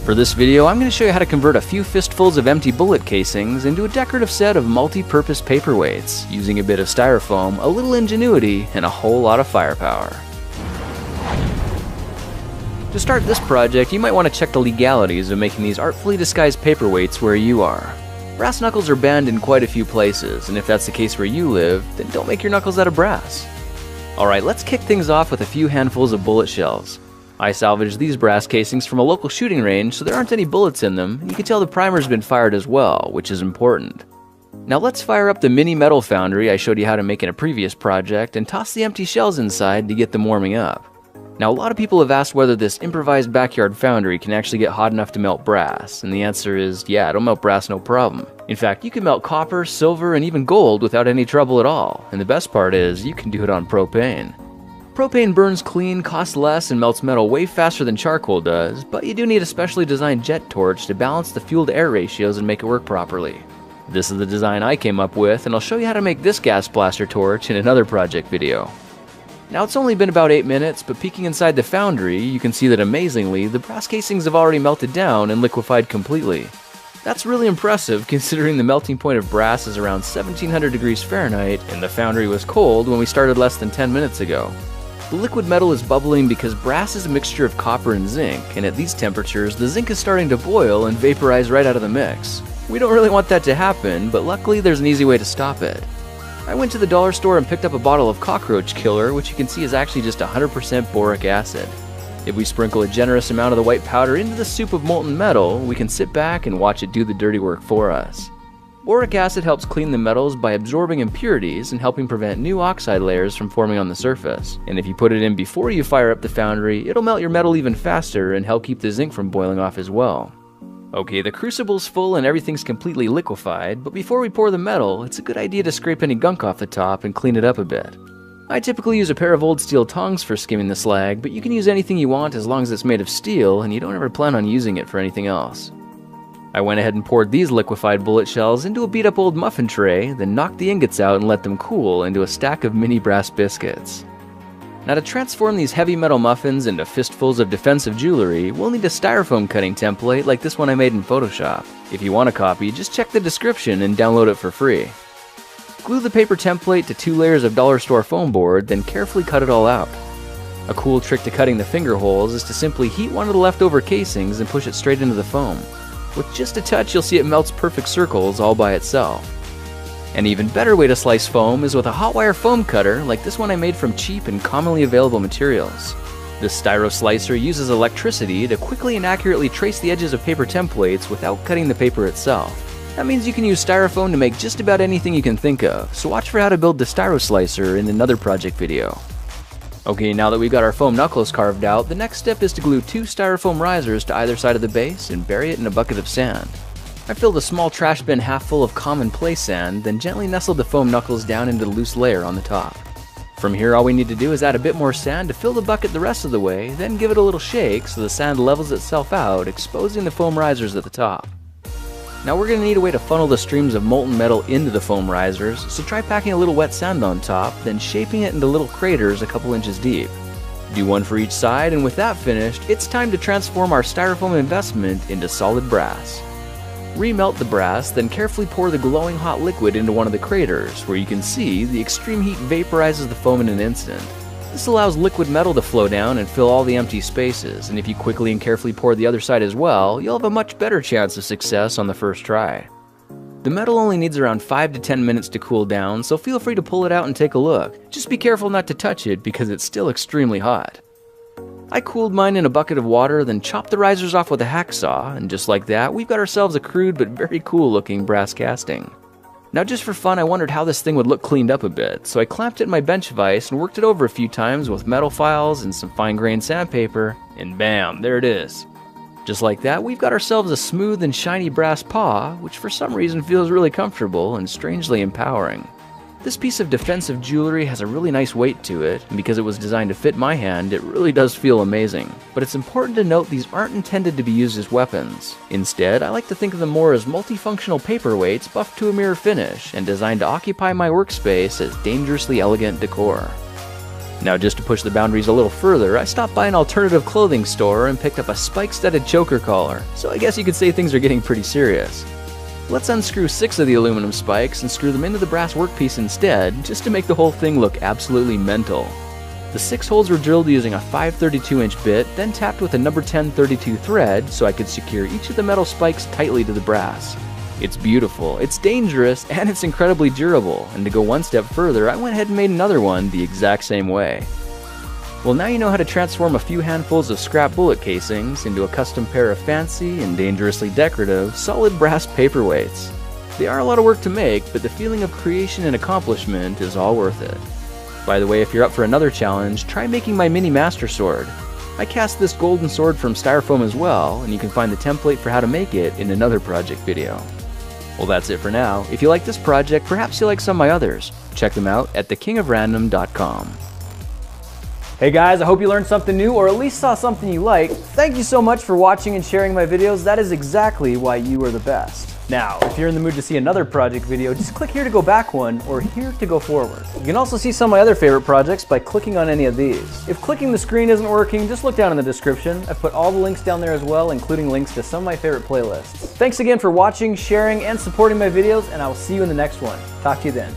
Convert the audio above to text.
For this video, I'm going to show you how to convert a few fistfuls of empty bullet casings into a decorative set of multi-purpose paperweights, using a bit of styrofoam, a little ingenuity, and a whole lot of firepower. To start this project, you might want to check the legalities of making these artfully disguised paperweights where you are. Brass knuckles are banned in quite a few places, and if that's the case where you live, then don't make your knuckles out of brass. Alright, let's kick things off with a few handfuls of bullet shells. I salvaged these brass casings from a local shooting range, so there aren't any bullets in them, and you can tell the primer's been fired as well, which is important. Now let's fire up the mini metal foundry I showed you how to make in a previous project, and toss the empty shells inside to get them warming up. Now a lot of people have asked whether this improvised backyard foundry can actually get hot enough to melt brass, and the answer is yeah, it'll melt brass no problem. In fact, you can melt copper, silver, and even gold without any trouble at all, and the best part is, you can do it on propane. Propane burns clean, costs less, and melts metal way faster than charcoal does, but you do need a specially designed jet torch to balance the fuel-to-air ratios and make it work properly. This is the design I came up with, and I'll show you how to make this gas blaster torch in another project video. Now it's only been about 8 minutes, but peeking inside the foundry, you can see that amazingly, the brass casings have already melted down and liquefied completely. That's really impressive considering the melting point of brass is around 1700 degrees Fahrenheit, and the foundry was cold when we started less than 10 minutes ago. The liquid metal is bubbling because brass is a mixture of copper and zinc, and at these temperatures, the zinc is starting to boil and vaporize right out of the mix. We don't really want that to happen, but luckily there's an easy way to stop it. I went to the dollar store and picked up a bottle of cockroach killer, which you can see is actually just 100% boric acid. If we sprinkle a generous amount of the white powder into the soup of molten metal, we can sit back and watch it do the dirty work for us. Boric acid helps clean the metals by absorbing impurities and helping prevent new oxide layers from forming on the surface. And if you put it in before you fire up the foundry, it'll melt your metal even faster and help keep the zinc from boiling off as well. Okay, the crucible's full and everything's completely liquefied, but before we pour the metal, it's a good idea to scrape any gunk off the top and clean it up a bit. I typically use a pair of old steel tongs for skimming the slag, but you can use anything you want as long as it's made of steel and you don't ever plan on using it for anything else. I went ahead and poured these liquefied bullet shells into a beat-up old muffin tray, then knocked the ingots out and let them cool into a stack of mini brass biscuits. Now to transform these heavy metal muffins into fistfuls of defensive jewelry, we'll need a styrofoam cutting template like this one I made in Photoshop. If you want a copy, just check the description and download it for free. Glue the paper template to 2 layers of dollar store foam board, then carefully cut it all out. A cool trick to cutting the finger holes is to simply heat one of the leftover casings and push it straight into the foam. With just a touch, you'll see it melts perfect circles all by itself. An even better way to slice foam is with a hot wire foam cutter like this one I made from cheap and commonly available materials. This styro slicer uses electricity to quickly and accurately trace the edges of paper templates without cutting the paper itself. That means you can use styrofoam to make just about anything you can think of, so watch for how to build the styro slicer in another project video. Okay, now that we've got our foam knuckles carved out, the next step is to glue 2 styrofoam risers to either side of the base and bury it in a bucket of sand. I filled a small trash bin half full of commonplace sand, then gently nestled the foam knuckles down into the loose layer on the top. From here, all we need to do is add a bit more sand to fill the bucket the rest of the way, then give it a little shake so the sand levels itself out, exposing the foam risers at the top. Now we're going to need a way to funnel the streams of molten metal into the foam risers, so try packing a little wet sand on top, then shaping it into little craters a couple inches deep. Do one for each side, and with that finished, it's time to transform our styrofoam investment into solid brass. Remelt the brass, then carefully pour the glowing hot liquid into one of the craters, where you can see the extreme heat vaporizes the foam in an instant. This allows liquid metal to flow down and fill all the empty spaces, and if you quickly and carefully pour the other side as well, you'll have a much better chance of success on the first try. The metal only needs around 5 to 10 minutes to cool down, so feel free to pull it out and take a look. Just be careful not to touch it because it's still extremely hot. I cooled mine in a bucket of water, then chopped the risers off with a hacksaw, and just like that, we've got ourselves a crude but very cool looking brass casting. Now just for fun, I wondered how this thing would look cleaned up a bit, so I clamped it in my bench vise and worked it over a few times with metal files and some fine-grained sandpaper, and bam, there it is. Just like that, we've got ourselves a smooth and shiny brass paw, which for some reason feels really comfortable and strangely empowering. This piece of defensive jewelry has a really nice weight to it, and because it was designed to fit my hand, it really does feel amazing. But it's important to note these aren't intended to be used as weapons. Instead, I like to think of them more as multifunctional paperweights buffed to a mirror finish and designed to occupy my workspace as dangerously elegant decor. Now, just to push the boundaries a little further, I stopped by an alternative clothing store and picked up a spike-studded choker collar, so I guess you could say things are getting pretty serious. Let's unscrew 6 of the aluminum spikes and screw them into the brass workpiece instead, just to make the whole thing look absolutely mental. The 6 holes were drilled using a 5/32" bit, then tapped with a number 10 32 thread so I could secure each of the metal spikes tightly to the brass. It's beautiful, it's dangerous, and it's incredibly durable, and to go one step further, I went ahead and made another one the exact same way. Well, now you know how to transform a few handfuls of scrap bullet casings into a custom pair of fancy and dangerously decorative, solid brass paperweights. They are a lot of work to make, but the feeling of creation and accomplishment is all worth it. By the way, if you're up for another challenge, try making my mini master sword. I cast this golden sword from styrofoam as well, and you can find the template for how to make it in another project video. Well, that's it for now. If you like this project, perhaps you'll like some of my others. Check them out at thekingofrandom.com. Hey guys, I hope you learned something new or at least saw something you like. Thank you so much for watching and sharing my videos. That is exactly why you are the best. Now, if you're in the mood to see another project video, just click here to go back one or here to go forward. You can also see some of my other favorite projects by clicking on any of these. If clicking the screen isn't working, just look down in the description. I've put all the links down there as well, including links to some of my favorite playlists. Thanks again for watching, sharing, and supporting my videos, and I will see you in the next one. Talk to you then.